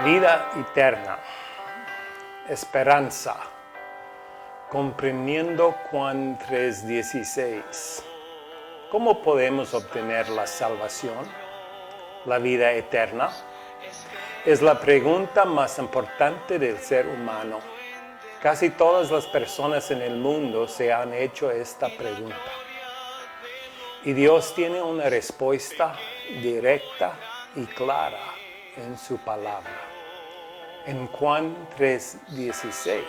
Vida eterna, esperanza, comprendiendo Juan 3:16. ¿Cómo podemos obtener la salvación, la vida eterna? Es la pregunta más importante del ser humano. Casi todas las personas en el mundo se han hecho esta pregunta. Y Dios tiene una respuesta directa y clara en su palabra. En Juan 3:16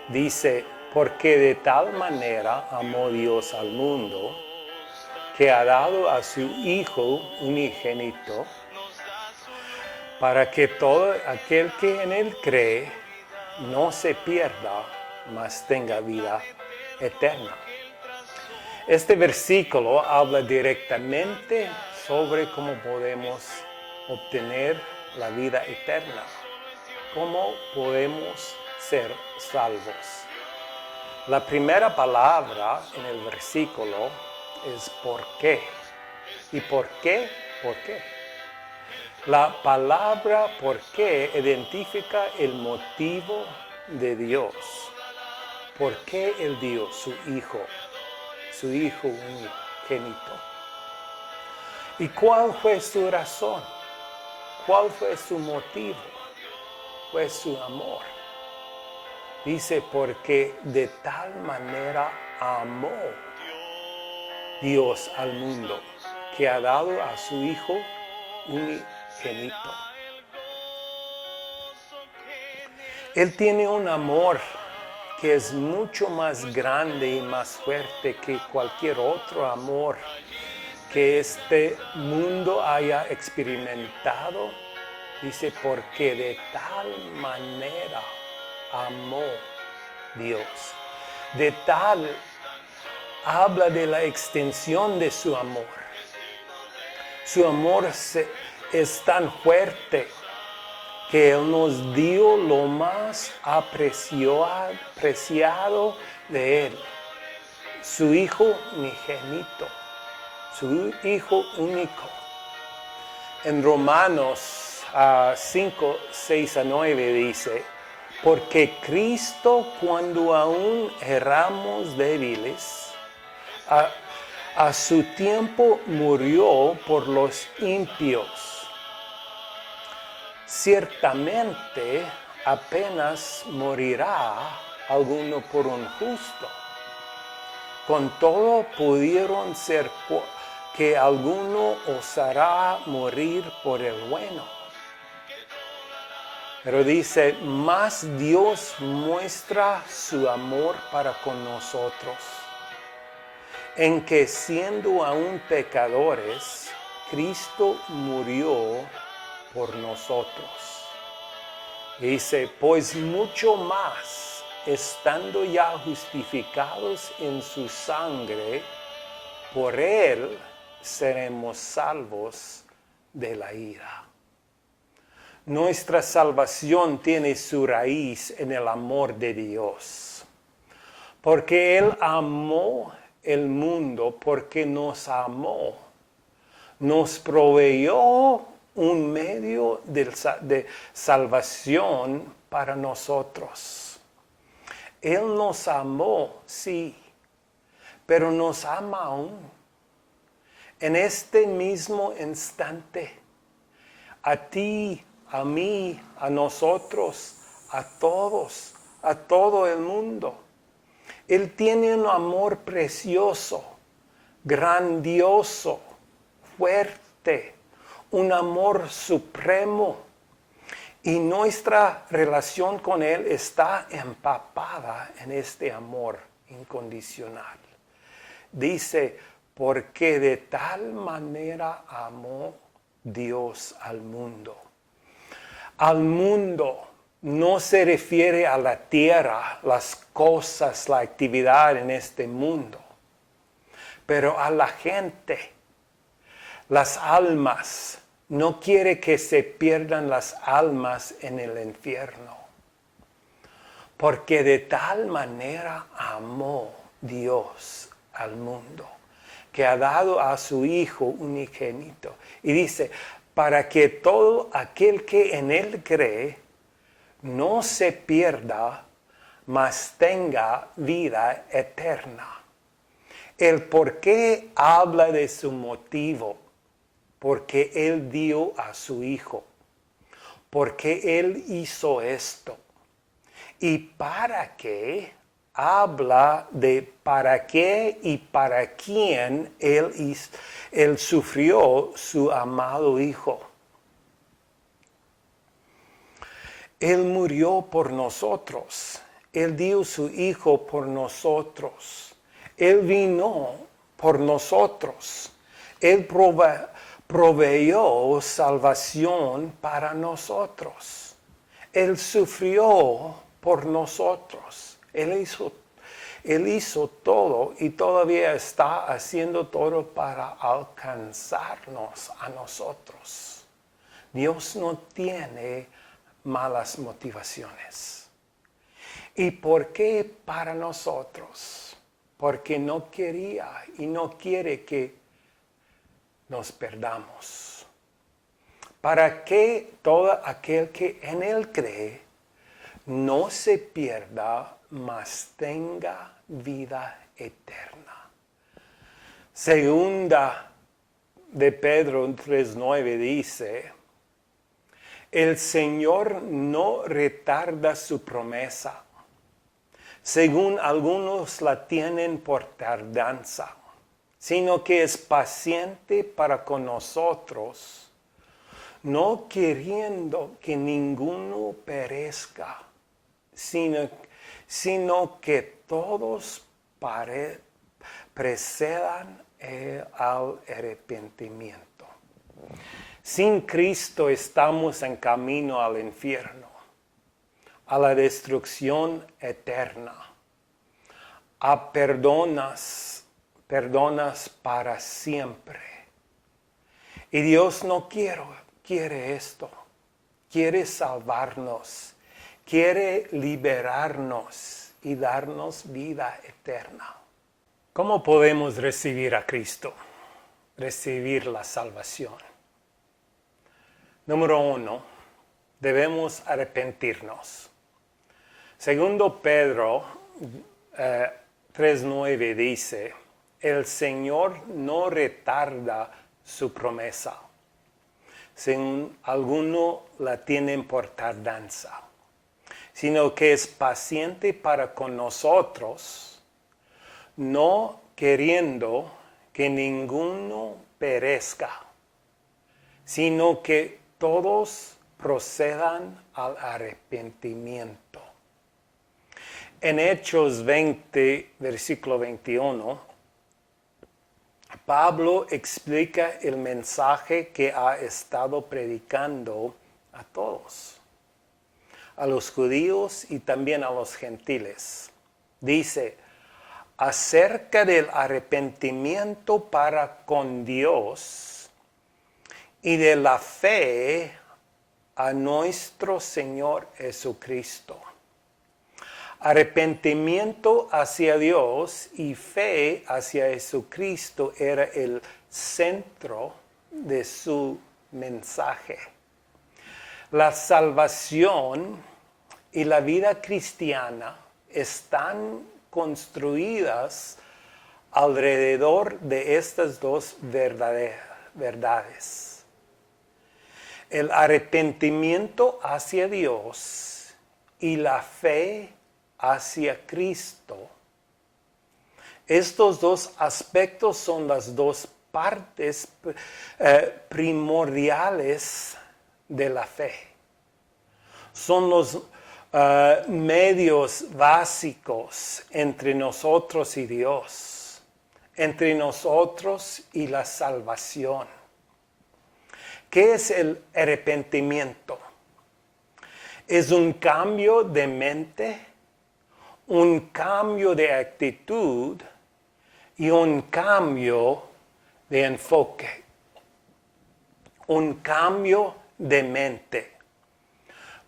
dice, porque de tal manera amó Dios al mundo, que ha dado a su Hijo unigénito, para que todo aquel que en Él cree no se pierda, mas tenga vida eterna. Este versículo habla directamente sobre cómo podemos obtener la vida eterna. ¿Cómo podemos ser salvos? La primera palabra en el versículo es ¿por qué? ¿Y por qué? ¿Por qué? La palabra ¿por qué? Identifica el motivo de Dios. ¿Por qué Él dio su Hijo unigénito? ¿Y cuál fue su razón? ¿Cuál fue su motivo? Fue su amor. Dice, porque de tal manera amó Dios al mundo, que ha dado a su Hijo unigénito. Él tiene un amor que es mucho más grande y más fuerte que cualquier otro amor que este mundo haya experimentado. Dice, porque de tal manera amó Dios. De tal, habla de la extensión de su amor. Su amor es tan fuerte que Él nos dio lo más apreciado de Él. Su Hijo unigénito, su Hijo único. En Romanos 5, 6 a 9 dice, porque Cristo cuando aún éramos débiles, a su tiempo murió por los impíos. Ciertamente apenas morirá alguno por un justo. Con todo pudieron ser que alguno osará morir por el bueno. Pero dice, más Dios muestra su amor para con nosotros, en que siendo aún pecadores, Cristo murió por nosotros. Y dice, pues mucho más, estando ya justificados en su sangre, por Él seremos salvos de la ira. Nuestra salvación tiene su raíz en el amor de Dios. Porque Él amó el mundo, porque nos amó. Nos proveyó un medio de salvación para nosotros. Él nos amó, sí, pero nos ama aún. En este mismo instante, a ti, a mí, a nosotros, a todos, a todo el mundo. Él tiene un amor precioso, grandioso, fuerte, un amor supremo. Y nuestra relación con Él está empapada en este amor incondicional. Dice, porque de tal manera amó Dios al mundo. Al mundo no se refiere a la tierra, las cosas, la actividad en este mundo, pero a la gente, las almas. No quiere que se pierdan las almas en el infierno. Porque de tal manera amó Dios al mundo, que ha dado a su Hijo unigénito. Y dice, para que todo aquel que en Él cree no se pierda, mas tenga vida eterna. El por qué habla de su motivo, porque Él dio a su Hijo, porque Él hizo esto. Y para qué, habla de para qué y para quién Él sufrió su amado Hijo. Él murió por nosotros. Él dio su Hijo por nosotros. Él vino por nosotros. Él proveyó salvación para nosotros. Él sufrió por nosotros. Él hizo todo y todavía está haciendo todo para alcanzarnos a nosotros. Dios no tiene malas motivaciones. ¿Y por qué para nosotros? Porque no quería y no quiere que nos perdamos. Para que todo aquel que en Él cree no se pierda, mas tenga vida eterna. Segunda de Pedro 3:9 dice: el Señor no retarda su promesa, según algunos la tienen por tardanza, sino que es paciente para con nosotros, no queriendo que ninguno perezca, sino que todos precedan al arrepentimiento. Sin Cristo estamos en camino al infierno, a la destrucción eterna, a perdonas para siempre. Y Dios no quiere esto. Quiere salvarnos, quiere liberarnos y darnos vida eterna. ¿Cómo podemos recibir a Cristo? Recibir la salvación. Número 1, debemos arrepentirnos. Segundo Pedro 3:9 dice: el Señor no retarda su promesa, según algunos la tienen por tardanza, sino que es paciente para con nosotros, no queriendo que ninguno perezca, sino que todos procedan al arrepentimiento. En Hechos 20, versículo 21, Pablo explica el mensaje que ha estado predicando a todos, a los judíos y también a los gentiles. Dice: acerca del arrepentimiento para con Dios y de la fe a nuestro Señor Jesucristo. Arrepentimiento hacia Dios y fe hacia Jesucristo era el centro de su mensaje. La salvación y la vida cristiana están construidas alrededor de estas dos verdades. El arrepentimiento hacia Dios y la fe hacia Cristo. Estos dos aspectos son las dos partes primordiales de la fe. Son los medios básicos entre nosotros y Dios, entre nosotros y la salvación. ¿Qué es el arrepentimiento? Es un cambio de mente, un cambio de actitud y un cambio de enfoque. Un cambio de mente.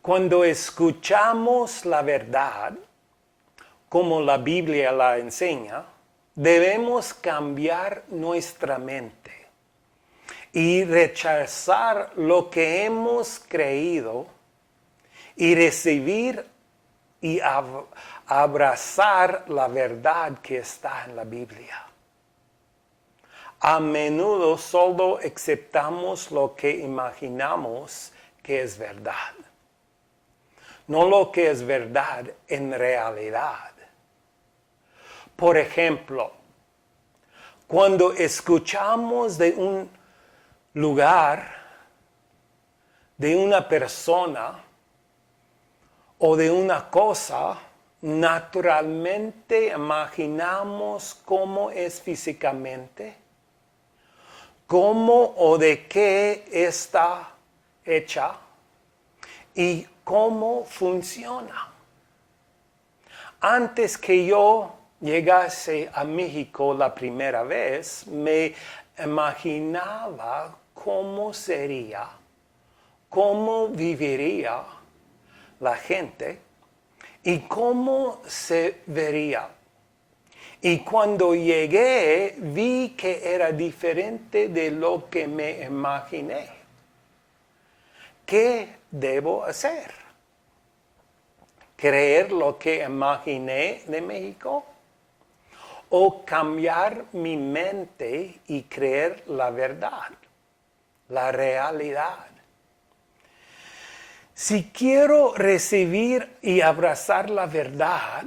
Cuando escuchamos la verdad, como la Biblia la enseña, debemos cambiar nuestra mente. y rechazar lo que hemos creído y recibir y abrazar la verdad que está en la Biblia. A menudo solo aceptamos lo que imaginamos que es verdad, no lo que es verdad en realidad. Por ejemplo, cuando escuchamos de un lugar, de una persona o de una cosa, naturalmente imaginamos cómo es físicamente, cómo o de qué está hecha y cómo funciona. Antes que yo llegase a México la primera vez, me imaginaba cómo sería, cómo viviría la gente y cómo se vería. Y cuando llegué, vi que era diferente de lo que me imaginé. ¿Qué debo hacer? ¿Creer lo que imaginé de México? ¿O cambiar mi mente y creer la verdad, la realidad? Si quiero recibir y abrazar la verdad,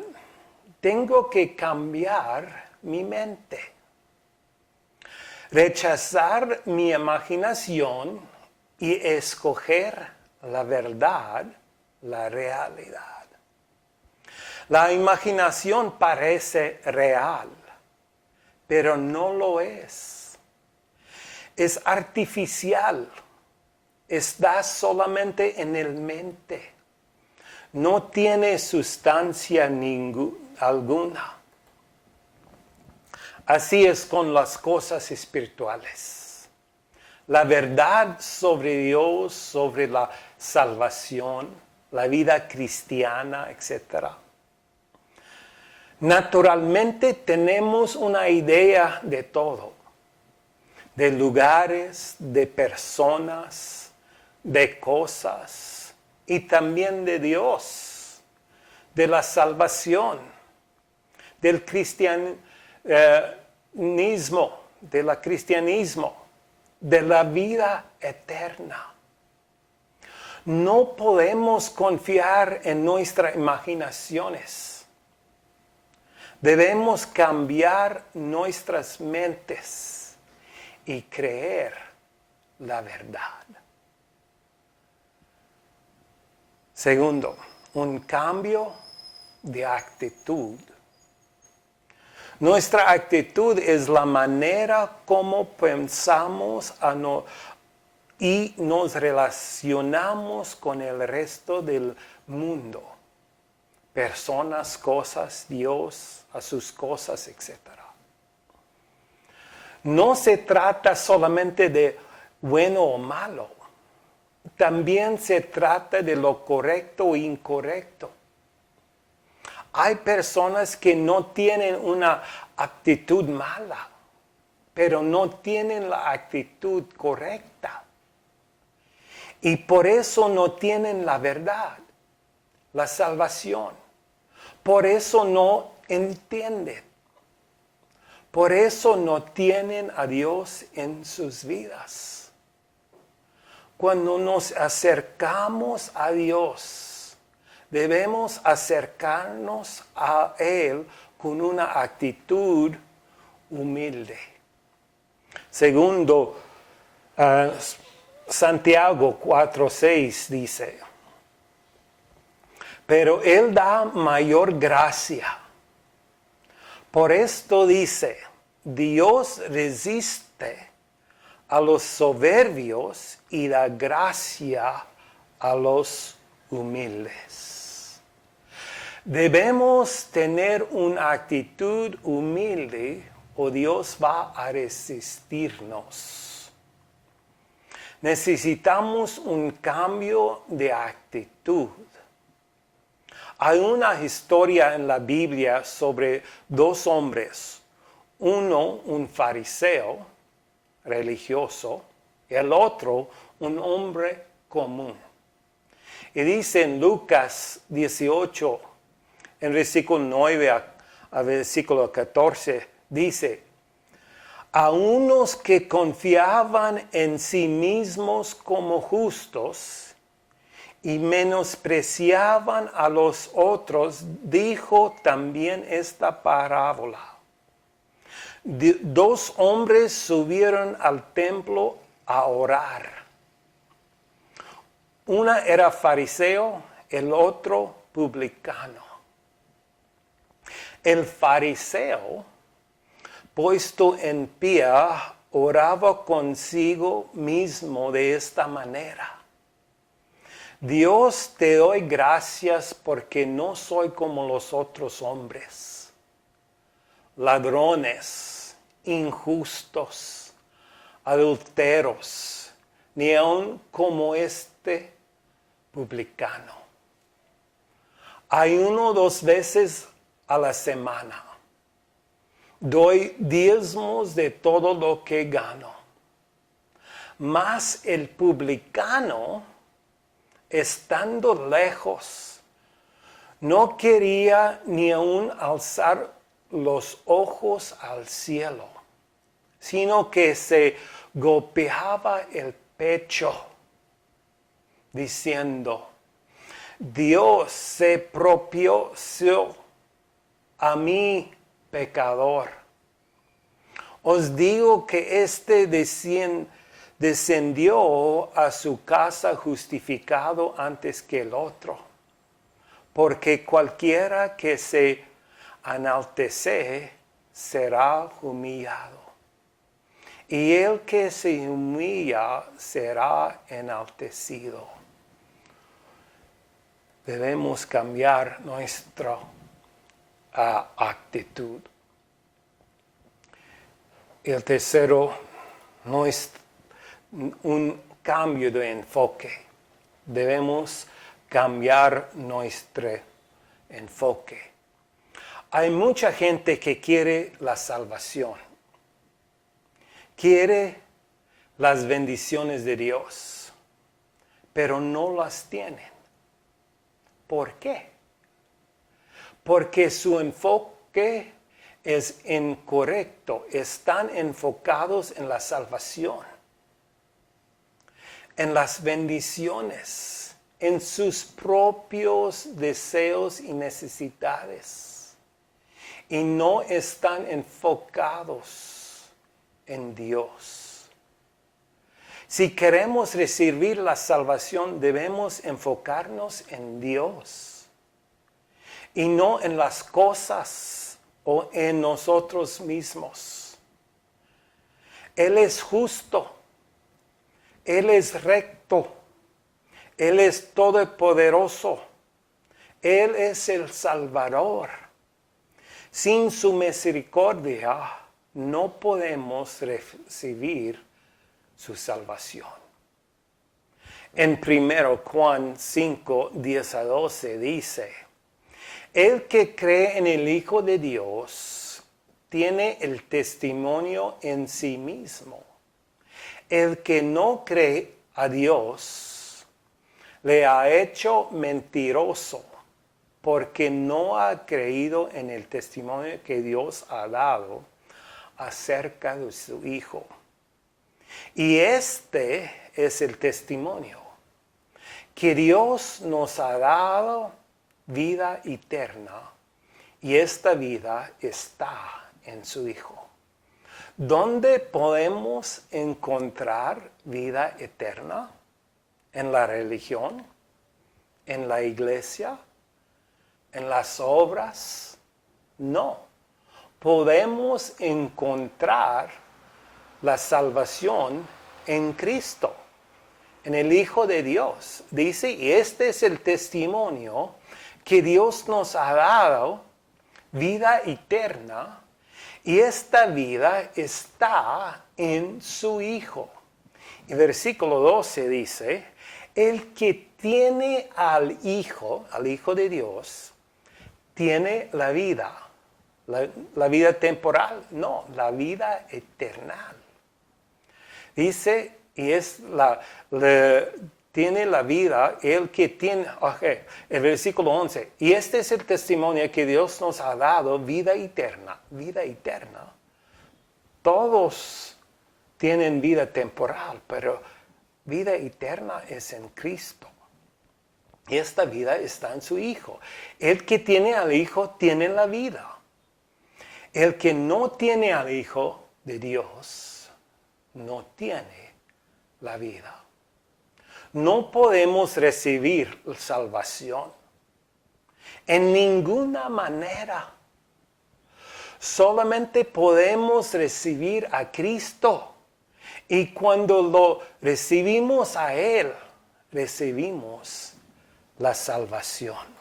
tengo que cambiar mi mente. Rechazar mi imaginación y escoger la verdad, la realidad. La imaginación parece real, pero no lo es. Es artificial. Está solamente en el mente. No tiene sustancia alguna. Así es con las cosas espirituales. La verdad sobre Dios, sobre la salvación, la vida cristiana, etc. Naturalmente tenemos una idea de todo, de lugares, de personas, de cosas y también de Dios, de la salvación, del cristianismo, de la vida eterna. No podemos confiar en nuestras imaginaciones. Debemos cambiar nuestras mentes y creer la verdad. Segundo, un cambio de actitud. Nuestra actitud es la manera como pensamos y nos relacionamos con el resto del mundo. Personas, cosas, Dios, a sus cosas, etc. No se trata solamente de bueno o malo. También se trata de lo correcto e incorrecto. Hay personas que no tienen una actitud mala, pero no tienen la actitud correcta. Y por eso no tienen la verdad, la salvación. Por eso no entienden. Por eso no tienen a Dios en sus vidas. Cuando nos acercamos a Dios, debemos acercarnos a Él con una actitud humilde. Segundo, Santiago 4:6 dice, pero Él da mayor gracia. Por esto dice, Dios resiste a los soberbios y da gracia a los humildes. Debemos tener una actitud humilde o Dios va a resistirnos. Necesitamos un cambio de actitud. Hay una historia en la Biblia sobre dos hombres. Uno, un fariseo religioso, el otro un hombre común. Y dice en Lucas 18, en versículo 9 a versículo 14, dice, a unos que confiaban en sí mismos como justos y menospreciaban a los otros, dijo también esta parábola. Dos hombres subieron al templo a orar. Uno era fariseo, el otro publicano. El fariseo, puesto en pie, oraba consigo mismo de esta manera. Dios, te doy gracias porque no soy como los otros hombres, ladrones, injustos, adúlteros, ni aun como este publicano. Ayuno 2 veces a la semana. Doy diezmos de todo lo que gano. Mas el publicano, estando lejos, no quería ni aun alzar los ojos al cielo, sino que se golpeaba el pecho, diciendo, Dios se propició a mí, pecador. Os digo que éste descendió a su casa justificado antes que el otro, porque cualquiera que se enaltece será humillado, y el que se humilla será enaltecido. Debemos cambiar nuestra actitud. El tercero no es un cambio de enfoque. Debemos cambiar nuestro enfoque. Hay mucha gente que quiere la salvación. Quiere las bendiciones de Dios, pero no las tienen. ¿Por qué? Porque su enfoque es incorrecto. Están enfocados en la salvación, en las bendiciones, en sus propios deseos y necesidades. Y no están enfocados en Dios. Si queremos recibir la salvación, debemos enfocarnos en Dios y no en las cosas o en nosotros mismos. Él es justo, Él es recto, Él es todopoderoso, Él es el Salvador. Sin su misericordia no podemos recibir su salvación. En 1 Juan 5, 10 a 12 dice, el que cree en el Hijo de Dios tiene el testimonio en sí mismo. El que no cree a Dios le ha hecho mentiroso, porque no ha creído en el testimonio que Dios ha dado acerca de su Hijo. Y este es el testimonio, que Dios nos ha dado vida eterna, y esta vida está en su Hijo. ¿Dónde podemos encontrar vida eterna? ¿En la religión? ¿En la iglesia? ¿En las obras? No. Podemos encontrar la salvación en Cristo, en el Hijo de Dios. Dice, y este es el testimonio que Dios nos ha dado, vida eterna, y esta vida está en su Hijo. Y versículo 12 dice, el que tiene al Hijo de Dios, tiene la vida. La vida temporal, no, la vida eterna. Dice y tiene la vida, el que tiene, el versículo 11, y este es el testimonio que Dios nos ha dado, vida eterna, vida eterna. Todos tienen vida temporal, pero vida eterna es en Cristo. Y esta vida está en su Hijo. El que tiene al Hijo tiene la vida. El que no tiene al Hijo de Dios no tiene la vida. No podemos recibir salvación en ninguna manera. Solamente podemos recibir a Cristo. Y cuando lo recibimos a Él, recibimos la salvación.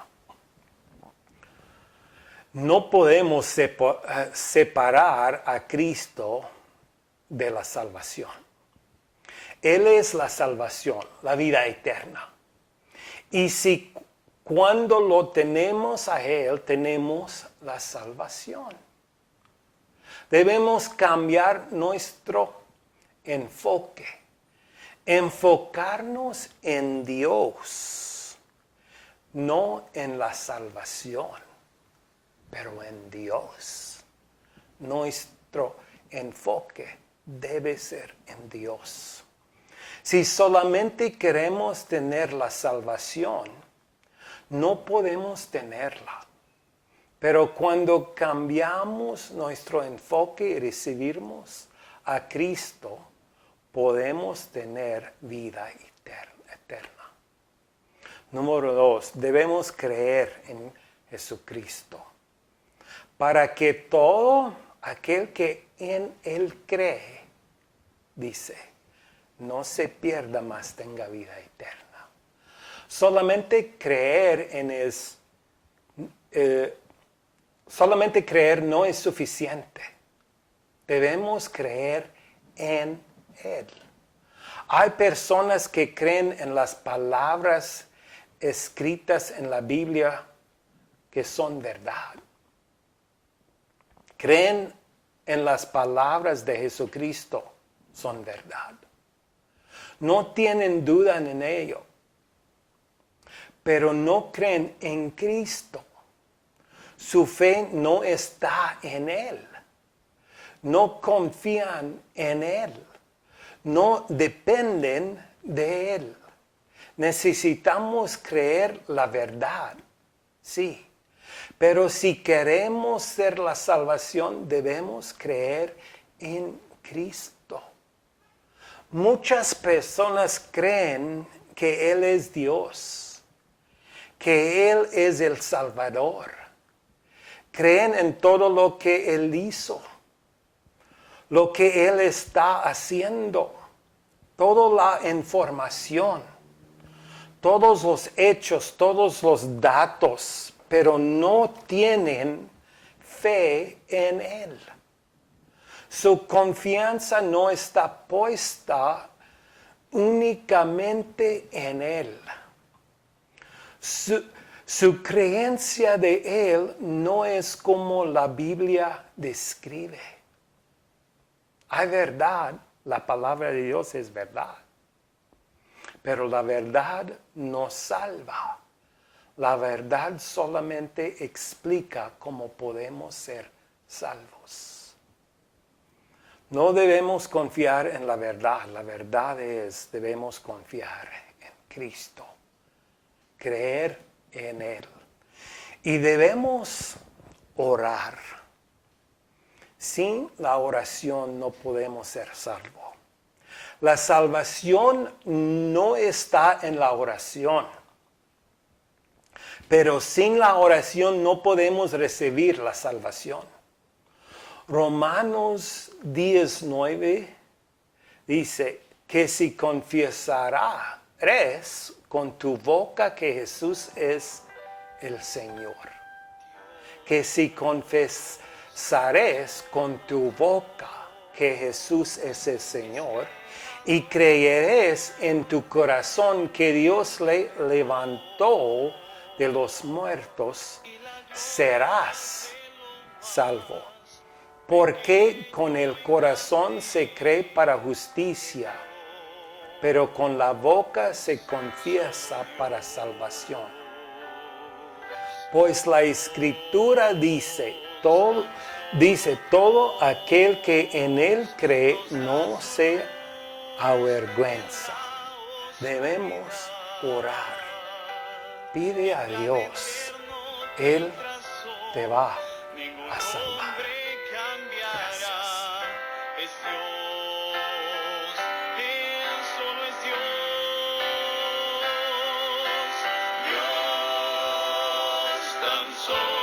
No podemos separar a Cristo de la salvación. Él es la salvación, la vida eterna. Y si cuando lo tenemos a Él, tenemos la salvación. Debemos cambiar nuestro enfoque. Enfocarnos en Dios, no en la salvación, pero en Dios. Nuestro enfoque debe ser en Dios. Si solamente queremos tener la salvación, no podemos tenerla. Pero cuando cambiamos nuestro enfoque y recibimos a Cristo, podemos tener vida eterna. Número 2, debemos creer en Jesucristo. Para que todo aquel que en Él cree, dice, no se pierda, mas tenga vida eterna. Solamente creer solamente creer no es suficiente. Debemos creer en Él. Hay personas que creen en las palabras escritas en la Biblia que son verdad. Creen en las palabras de Jesucristo, son verdad. No tienen duda en ello, pero no creen en Cristo. Su fe no está en Él. No confían en Él. No dependen de Él. Necesitamos creer la verdad, sí. Pero si queremos ser la salvación, debemos creer en Cristo. Muchas personas creen que Él es Dios, que Él es el Salvador. Creen en todo lo que Él hizo, lo que Él está haciendo, toda la información, todos los hechos, todos los datos, pero no tienen fe en Él. Su confianza no está puesta únicamente en Él. Su creencia de Él no es como la Biblia describe. Hay verdad, la palabra de Dios es verdad. Pero la verdad no salva. La verdad solamente explica cómo podemos ser salvos. No debemos confiar en la verdad. La verdad debemos confiar en Cristo. Creer en Él. Y debemos orar. Sin la oración no podemos ser salvos. La salvación no está en la oración. Pero sin la oración no podemos recibir la salvación. Romanos 10:9 dice que si confesarás con tu boca que Jesús es el Señor, que si confesares con tu boca que Jesús es el Señor y creerás en tu corazón que Dios le levantó de los muertos, serás salvo. Porque con el corazón se cree para justicia pero con la boca se confiesa para salvación. Pues la Escritura dice todo aquel que en él cree no se avergüenza. Debemos orar. Pide a Dios. Él te va a salvar. Gracias. Es Dios, Él solo es Dios. Dios tan solo.